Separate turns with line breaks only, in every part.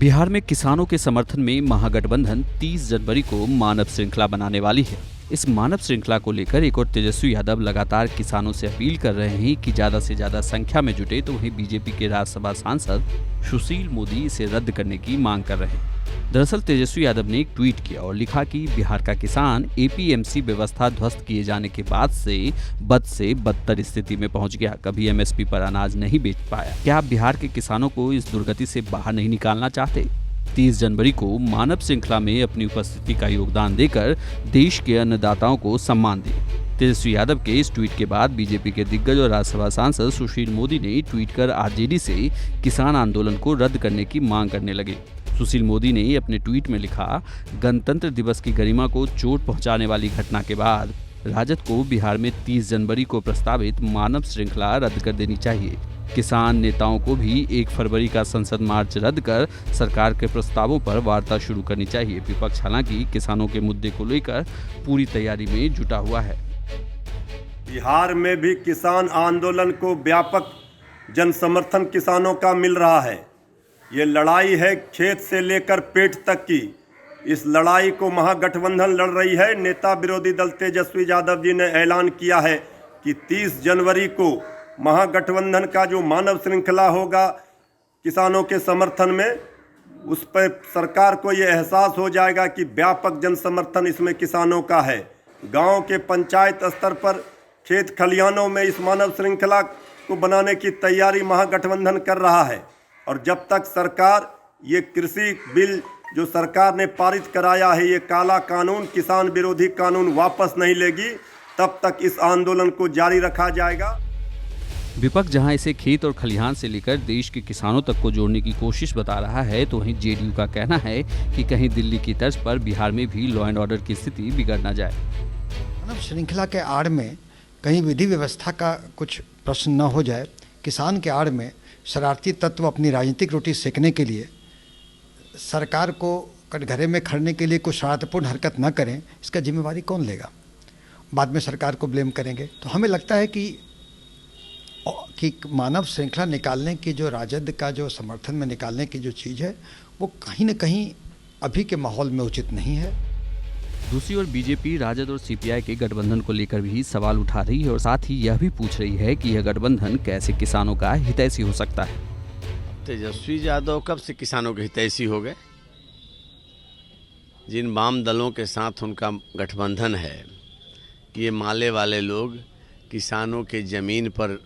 बिहार में किसानों के समर्थन में महागठबंधन 30 जनवरी को मानव श्रृंखला बनाने वाली है। इस मानव श्रृंखला को लेकर एक और तेजस्वी यादव लगातार किसानों से अपील कर रहे हैं कि ज्यादा से ज्यादा संख्या में जुटे, तो वहीं बीजेपी के राज्यसभा सांसद सुशील मोदी इसे रद्द करने की मांग कर रहे हैं। दरअसल तेजस्वी यादव ने एक ट्वीट किया और लिखा कि बिहार का किसान एपीएमसी व्यवस्था ध्वस्त किए जाने के बाद से बदतर स्थिति में पहुंच गया। कभी एमएसपी पर अनाज नहीं बेच पाया। क्या आप बिहार के किसानों को इस दुर्गति से बाहर नहीं निकालना चाहते? 30 जनवरी को मानव श्रृंखला में अपनी उपस्थिति का योगदान देकर देश के अन्नदाताओं को सम्मान दें। तेजस्वी यादव के इस ट्वीट के बाद बीजेपी के दिग्गज और राज्यसभा सांसद सुशील मोदी ने ट्वीट कर आरजेडी से किसान आंदोलन को रद्द करने की मांग करने लगे। सुशील मोदी ने अपने ट्वीट में लिखा, गणतंत्र दिवस की गरिमा को चोट पहुंचाने वाली घटना के बाद राजद को बिहार में 30 जनवरी को प्रस्तावित मानव श्रृंखला रद्द कर देनी चाहिए। किसान नेताओं को भी 1 फरवरी का संसद मार्च रद्द कर सरकार के प्रस्तावों पर वार्ता शुरू करनी चाहिए। विपक्ष हालांकि किसानों के मुद्दे को लेकर पूरी तैयारी में जुटा हुआ है।
बिहार में भी किसान आंदोलन को व्यापक जन समर्थन किसानों का मिल रहा है। ये लड़ाई है खेत से लेकर पेट तक की। इस लड़ाई को महागठबंधन लड़ रही है। नेता विरोधी दल तेजस्वी यादव जी ने ऐलान किया है कि 30 जनवरी को महागठबंधन का जो मानव श्रृंखला होगा किसानों के समर्थन में, उस पर सरकार को ये एहसास हो जाएगा कि व्यापक जन समर्थन इसमें किसानों का है। गांव के पंचायत स्तर पर खेत खलिहानों में इस मानव श्रृंखला को बनाने की तैयारी महागठबंधन कर रहा है। और जब तक सरकार ये कृषि बिल जो सरकार ने पारित कराया है, ये काला कानून, किसान विरोधी कानून वापस नहीं लेगी, तब तक इस आंदोलन को जारी रखा जाएगा।
विपक्ष जहां इसे खेत और खलिहान से लेकर देश के किसानों तक को जोड़ने की कोशिश बता रहा है, तो वहीं जेडीयू का कहना है कि कहीं दिल्ली की तर्ज पर बिहार में भी लॉ एंड ऑर्डर की स्थिति बिगड़ न जाए।
मानव श्रृंखला के आड़ में कहीं विधि व्यवस्था का कुछ प्रश्न न हो जाए, किसान के आड़ में शरारती तत्व अपनी राजनीतिक रोटी सेकने के लिए सरकार को कटघरे में खड़ने के लिए कुछ शरारतपूर्ण हरकत न करें, इसका जिम्मेवारी कौन लेगा? बाद में सरकार को ब्लेम करेंगे। तो हमें लगता है कि मानव श्रृंखला निकालने की जो राजद का जो समर्थन में निकालने की जो चीज़ है, वो कहीं न कहीं अभी के माहौल में उचित नहीं है।
दूसरी ओर बीजेपी, राजद और सीपीआई के गठबंधन को लेकर भी सवाल उठा रही है और साथ ही यह भी पूछ रही है कि यह गठबंधन कैसे किसानों का हितैषी हो सकता है।
तेजस्वी यादव कब से किसानों के हितैषी हो गए? जिन वाम दलों के साथ उनका गठबंधन है, ये माले वाले लोग किसानों के ज़मीन पर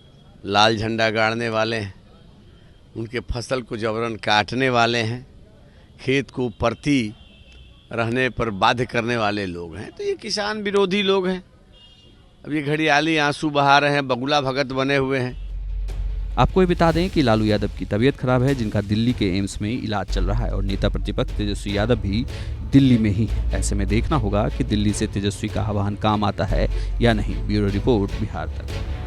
लाल झंडा गाड़ने वाले हैं, उनके फसल को जबरन काटने वाले हैं, खेत को परती रहने पर बाध्य करने वाले लोग हैं। तो ये किसान विरोधी लोग हैं। अब ये घड़ियाली आंसू बहा रहे हैं, बगुला भगत बने हुए हैं।
आपको ये बता दें कि लालू यादव की तबीयत खराब है, जिनका दिल्ली के एम्स में इलाज चल रहा है और नेता प्रतिपक्ष तेजस्वी यादव भी दिल्ली में ही है। ऐसे में देखना होगा कि दिल्ली से तेजस्वी का आह्वान काम आता है या नहीं। ब्यूरो रिपोर्ट, बिहार तक।